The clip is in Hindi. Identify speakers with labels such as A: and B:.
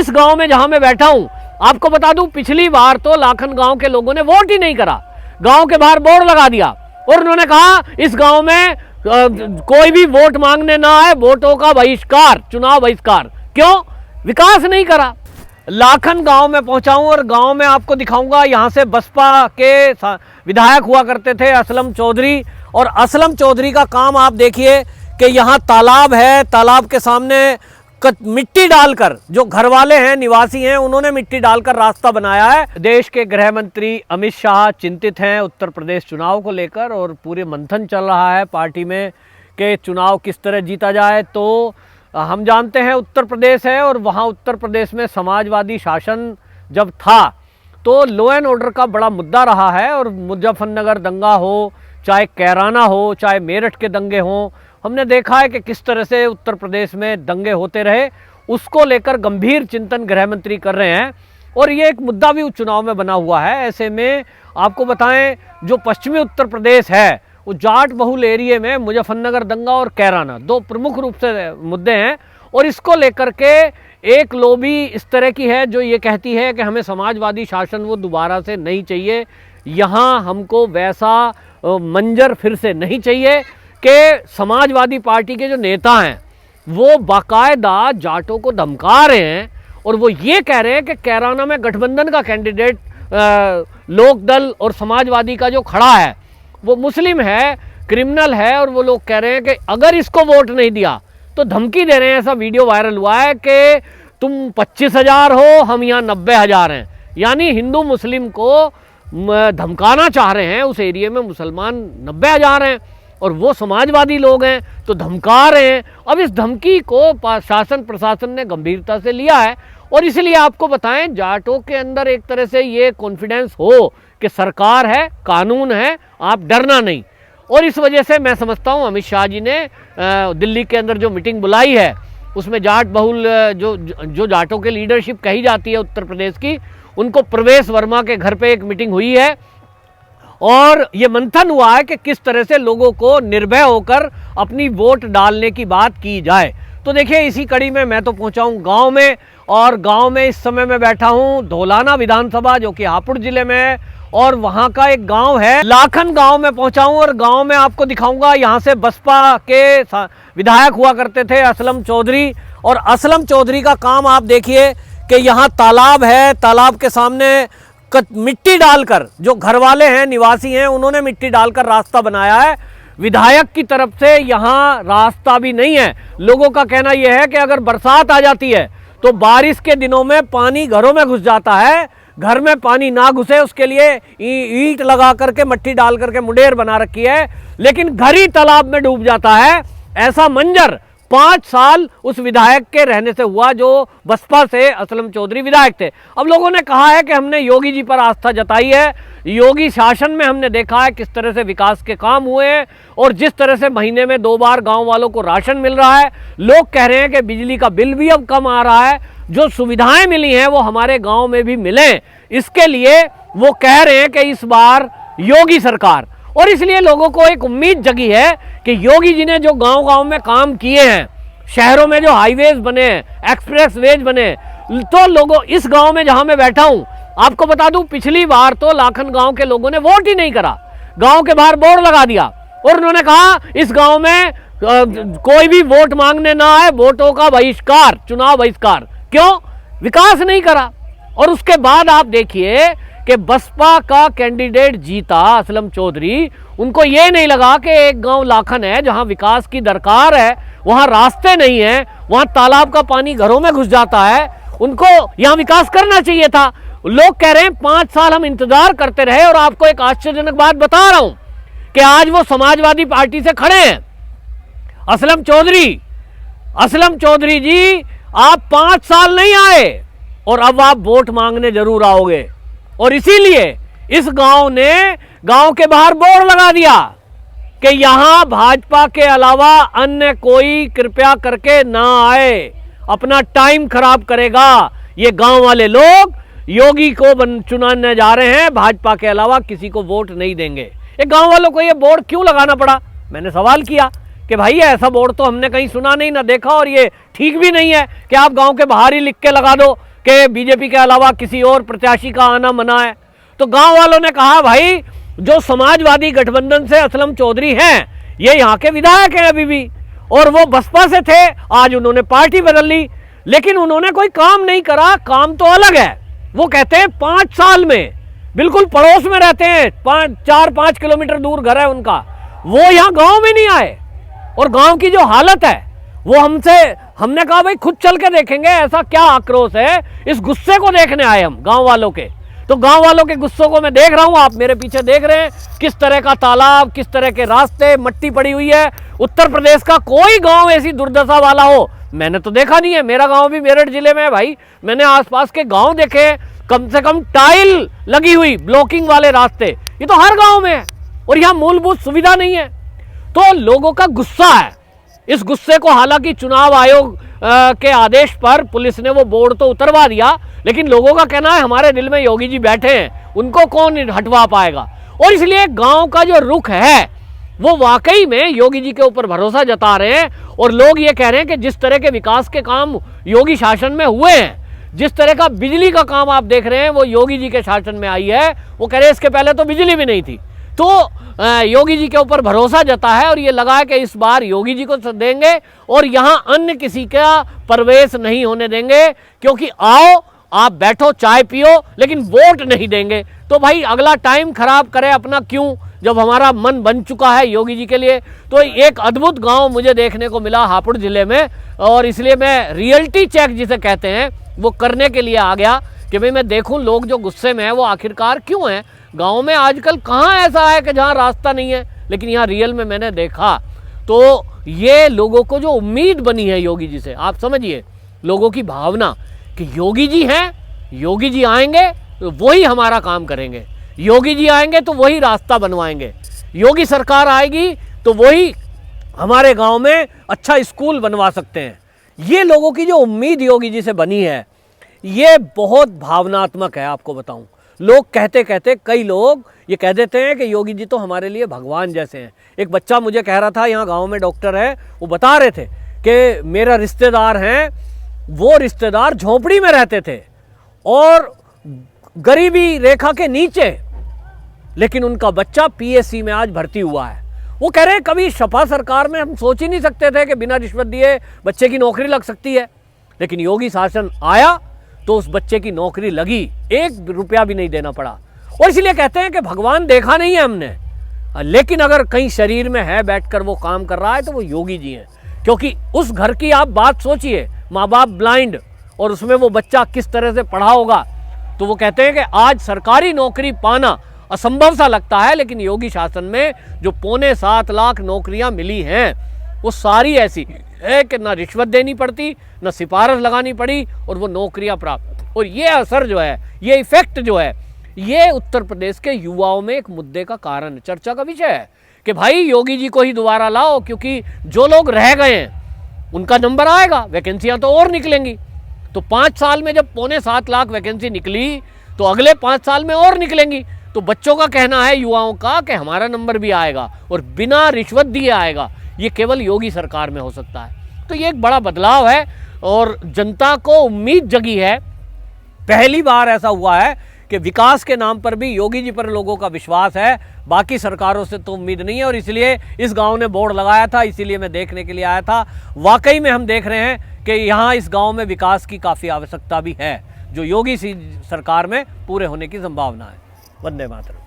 A: इस गांव में जहां मैं बैठा हूं, आपको बता दूं, पिछली बार तो लाखन गांव के लोगों ने वोट ही नहीं करा। गांव के बाहर बोर्ड लगा दिया और उन्होंने कहा इस गांव में कोई भी वोट मांगने ना आए, वोटों का बहिष्कार, चुनाव बहिष्कार। क्यों? विकास नहीं करा। लाखन गांव में पहुंचा हूं और गांव में आपको दिखाऊंगा, यहां से बसपा के विधायक हुआ करते थे असलम चौधरी, और असलम चौधरी का काम आप देखिए कि यहां तालाब है, तालाब के सामने मिट्टी डालकर, जो घर वाले हैं, निवासी हैं, उन्होंने मिट्टी डालकर रास्ता बनाया है। देश के गृह मंत्री अमित शाह चिंतित हैं उत्तर प्रदेश चुनाव को लेकर, और पूरे मंथन चल रहा है पार्टी में कि चुनाव किस तरह जीता जाए। तो हम जानते हैं उत्तर प्रदेश है, और वहाँ उत्तर प्रदेश में समाजवादी शासन जब था तो लॉ एंड ऑर्डर का बड़ा मुद्दा रहा है, और मुजफ्फरनगर दंगा हो, चाहे कैराना हो, चाहे मेरठ के दंगे हों, हमने देखा है कि किस तरह से उत्तर प्रदेश में दंगे होते रहे। उसको लेकर गंभीर चिंतन गृह मंत्री कर रहे हैं, और ये एक मुद्दा भी चुनाव में बना हुआ है। ऐसे में आपको बताएं, जो पश्चिमी उत्तर प्रदेश है वो जाट बहुल एरिया में मुजफ्फरनगर दंगा और कैराना दो प्रमुख रूप से मुद्दे हैं, और इसको लेकर के एक लॉबी इस तरह की है जो ये कहती है कि हमें समाजवादी शासन वो दोबारा से नहीं चाहिए, यहाँ हमको वैसा मंजर फिर से नहीं चाहिए कि समाजवादी पार्टी के जो नेता हैं वो बाकायदा जाटों को धमका रहे हैं, और वो ये कह रहे हैं कि कैराना में गठबंधन का कैंडिडेट लोकदल और समाजवादी का जो खड़ा है वो मुस्लिम है, क्रिमिनल है, और वो लोग कह रहे हैं कि अगर इसको वोट नहीं दिया तो धमकी दे रहे हैं। ऐसा वीडियो वायरल हुआ है कि तुम 25,000 हो, हम यहाँ 90,000 हैं, यानी हिंदू मुस्लिम को धमकाना चाह रहे हैं। उस एरिया में मुसलमान 90,000 हैं और वो समाजवादी लोग हैं, तो धमका रहे हैं। अब इस धमकी को शासन प्रशासन ने गंभीरता से लिया है, और इसलिए आपको बताएं, जाटों के अंदर एक तरह से ये कॉन्फिडेंस हो कि सरकार है, कानून है, आप डरना नहीं। और इस वजह से मैं समझता हूं अमित शाह जी ने दिल्ली के अंदर जो मीटिंग बुलाई है, उसमें जाट बहुल जो जाटों के लीडरशिप कही जाती है उत्तर प्रदेश की, उनको प्रवेश वर्मा के घर पे एक मीटिंग हुई है, और ये मंथन हुआ है कि किस तरह से लोगों को निर्भय होकर अपनी वोट डालने की बात की जाए। तो देखिए, इसी कड़ी में मैं तो पहुंचा हूं गांव में, और गांव में इस समय मैं बैठा हूं धौलाना विधानसभा जो कि हापुड़ जिले में है, और वहां का एक गांव है लाखन गांव में पहुंचा हूं, और गांव में आपको दिखाऊंगा, यहां से बसपा के विधायक हुआ करते थे असलम चौधरी, और असलम चौधरी का काम आप देखिए कि यहाँ तालाब है, तालाब के सामने मिट्टी डालकर, जो घर वाले हैं, निवासी हैं, उन्होंने मिट्टी डालकर रास्ता बनाया है। विधायक की तरफ से यहाँ रास्ता भी नहीं है। लोगों का कहना यह है कि अगर बरसात आ जाती है तो बारिश के दिनों में पानी घरों में घुस जाता है, घर में पानी ना घुसे उसके लिए ईंट लगा करके, मट्टी डाल करके मुंडेर बना रखी है, लेकिन घर ही तालाब में डूब जाता है। ऐसा मंजर 5 साल उस विधायक के रहने से हुआ जो बसपा से असलम चौधरी विधायक थे। अब लोगों ने कहा है कि हमने योगी जी पर आस्था जताई है, योगी शासन में हमने देखा है किस तरह से विकास के काम हुए हैं, और जिस तरह से महीने में 2 बार गांव वालों को राशन मिल रहा है। लोग कह रहे हैं कि बिजली का बिल भी अब कम आ रहा है, जो सुविधाएं मिली हैं वो हमारे गांव में भी मिलें, इसके लिए वो कह रहे हैं कि इस बार योगी सरकार। और इसलिए लोगों को एक उम्मीद जगी है कि योगी जी ने जो गांव-गांव में काम किए हैं, शहरों में जो हाईवेज बने, एक्सप्रेस वेज बने, तो लोगों, इस गांव में जहां मैं बैठा हूं, आपको बता दूं, पिछली बार तो लाखन गांव के लोगों ने वोट ही नहीं करा। गांव के बाहर बोर्ड लगा दिया और उन्होंने कहा इस गांव में कोई भी वोट मांगने ना आए, वोटों का बहिष्कार, चुनाव बहिष्कार। क्यों? विकास नहीं करा। और उसके बाद आप देखिए कि बसपा का कैंडिडेट जीता असलम चौधरी, उनको ये नहीं लगा कि एक गांव लाखन है जहां विकास की दरकार है, वहां रास्ते नहीं है, वहां तालाब का पानी घरों में घुस जाता है, उनको यहां विकास करना चाहिए था। लोग कह रहे हैं 5 साल हम इंतजार करते रहे, और आपको एक आश्चर्यजनक बात बता रहा हूं कि आज वो समाजवादी पार्टी से खड़े हैं। असलम चौधरी जी, आप 5 साल नहीं आए और अब आप वोट मांगने जरूर आओगे, और इसीलिए इस गांव ने गांव के बाहर बोर्ड लगा दिया कि यहां भाजपा के अलावा अन्य कोई कृपया करके ना आए, अपना टाइम खराब करेगा। ये गांव वाले लोग योगी को चुनाने जा रहे हैं, भाजपा के अलावा किसी को वोट नहीं देंगे। ये गांव वालों को ये बोर्ड क्यों लगाना पड़ा? मैंने सवाल किया कि भाई ऐसा बोर्ड तो हमने कहीं सुना नहीं, ना देखा, और ये ठीक भी नहीं है कि आप गांव के बाहर ही लिख के लगा दो कि बीजेपी के अलावा किसी और प्रत्याशी का आना मना है। तो गांव वालों ने कहा भाई जो समाजवादी गठबंधन से असलम चौधरी हैं, ये यहाँ के विधायक हैं अभी भी, और वो बसपा से थे, आज उन्होंने पार्टी बदल ली, लेकिन उन्होंने कोई काम नहीं करा। काम तो अलग है, वो कहते हैं 5 साल में, बिल्कुल पड़ोस में रहते हैं, 4-5 किलोमीटर दूर घर है उनका, वो यहाँ गांव में नहीं आए। और गांव की जो हालत है वो हमने कहा भाई खुद चल के देखेंगे, ऐसा क्या आक्रोश है, इस गुस्से को देखने आए हम गांव वालों के। तो गांव वालों के गुस्सों को मैं देख रहा हूं, आप मेरे पीछे देख रहे हैं किस तरह का तालाब, किस तरह के रास्ते, मट्टी पड़ी हुई है। उत्तर प्रदेश का कोई गांव ऐसी दुर्दशा वाला हो मैंने तो देखा नहीं है। मेरा गांव भी मेरठ जिले में है भाई, मैंने आसपास के गांव देखे, कम से कम टाइल लगी हुई ब्लॉकिंग वाले रास्ते, ये तो हर गांव में है, और यहाँ मूलभूत सुविधा नहीं है। तो लोगों का गुस्सा है, इस गुस्से को हालांकि चुनाव आयोग के आदेश पर पुलिस ने वो बोर्ड तो उतरवा दिया, लेकिन लोगों का कहना है हमारे दिल में योगी जी बैठे हैं, उनको कौन हटवा पाएगा। और इसलिए गांव का जो रुख है वो वाकई में योगी जी के ऊपर भरोसा जता रहे हैं, और लोग ये कह रहे हैं कि जिस तरह के विकास के काम योगी शासन में हुए हैं, जिस तरह का बिजली का काम आप देख रहे हैं वो योगी जी के शासन में आई है। वो कह रहे हैं इसके पहले तो बिजली भी नहीं थी। तो योगी जी के ऊपर भरोसा जता है, और ये लगा है कि इस बार योगी जी को देंगे और यहाँ अन्य किसी का प्रवेश नहीं होने देंगे, क्योंकि आओ आप बैठो चाय पियो लेकिन वोट नहीं देंगे। तो भाई अगला टाइम खराब करे अपना क्यों, जब हमारा मन बन चुका है योगी जी के लिए। तो एक अद्भुत गांव मुझे देखने को मिला हापुड़ जिले में, और इसलिए मैं रियलिटी चेक जिसे कहते हैं वो करने के लिए आ गया कि भाई मैं देखूं लोग जो गुस्से में हैं वो आखिरकार क्यों हैं। गांव में आजकल कहाँ ऐसा है कि जहाँ रास्ता नहीं है, लेकिन यहाँ रियल में मैंने देखा। तो ये लोगों को जो उम्मीद बनी है योगी जी से, आप समझिए लोगों की भावना कि योगी जी हैं, योगी जी आएंगे तो वही हमारा काम करेंगे, योगी जी आएंगे तो वही रास्ता बनवाएंगे, योगी सरकार आएगी तो वही हमारे गांव में अच्छा स्कूल बनवा सकते हैं। ये लोगों की जो उम्मीद योगी जी से बनी है ये बहुत भावनात्मक है। आपको बताऊं, लोग कहते कहते कई लोग ये कह देते हैं कि योगी जी तो हमारे लिए भगवान जैसे हैं। एक बच्चा मुझे कह रहा था, यहाँ गांव में डॉक्टर है, वो बता रहे थे कि मेरा रिश्तेदार हैं, वो रिश्तेदार झोपड़ी में रहते थे और गरीबी रेखा के नीचे, लेकिन उनका बच्चा पीएससी में आज भर्ती हुआ है। वो कह रहे हैं कभी सपा सरकार में हम सोच ही नहीं सकते थे कि बिना रिश्वत दिए बच्चे की नौकरी लग सकती है, लेकिन योगी शासन आया तो उस बच्चे की नौकरी लगी, 1 रुपया भी नहीं देना पड़ा। और इसलिए कहते हैं कि भगवान देखा नहीं है हमने, लेकिन अगर कहीं शरीर में है बैठकर वो काम कर रहा है तो वो योगी जी हैं। क्योंकि उस घर की आप बात सोचिए, माँ बाप ब्लाइंड, और उसमें वो बच्चा किस तरह से पढ़ा होगा। तो वो कहते हैं कि आज सरकारी नौकरी पाना असंभव सा लगता है, लेकिन योगी शासन में जो 6.25 लाख नौकरियां मिली हैं वो सारी ऐसी है कि ना रिश्वत देनी पड़ती, ना सिफारिश लगानी पड़ी, और वो नौकरियां प्राप्त। और ये असर जो है, ये इफेक्ट जो है, ये उत्तर प्रदेश के युवाओं में एक मुद्दे का कारण, चर्चा का विषय है कि भाई योगी जी को ही दोबारा लाओ, क्योंकि जो लोग रह गए हैं उनका नंबर आएगा, वैकेंसियां तो और निकलेंगी। तो 5 साल में जब 7.25 लाख वैकेंसी निकली तो अगले 5 साल में और निकलेंगी। तो बच्चों का कहना है, युवाओं का, कि हमारा नंबर भी आएगा और बिना रिश्वत दिए आएगा। ये केवल योगी सरकार में हो सकता है। तो ये एक बड़ा बदलाव है और जनता को उम्मीद जगी है। पहली बार ऐसा हुआ है कि विकास के नाम पर भी योगी जी पर लोगों का विश्वास है, बाकी सरकारों से तो उम्मीद नहीं है। और इसलिए इस गांव ने बोर्ड लगाया था, इसीलिए मैं देखने के लिए आया था। वाकई में हम देख रहे हैं कि यहाँ इस गांव में विकास की काफ़ी आवश्यकता भी है, जो योगी सरकार में पूरे होने की संभावना है। वंदे मातरम।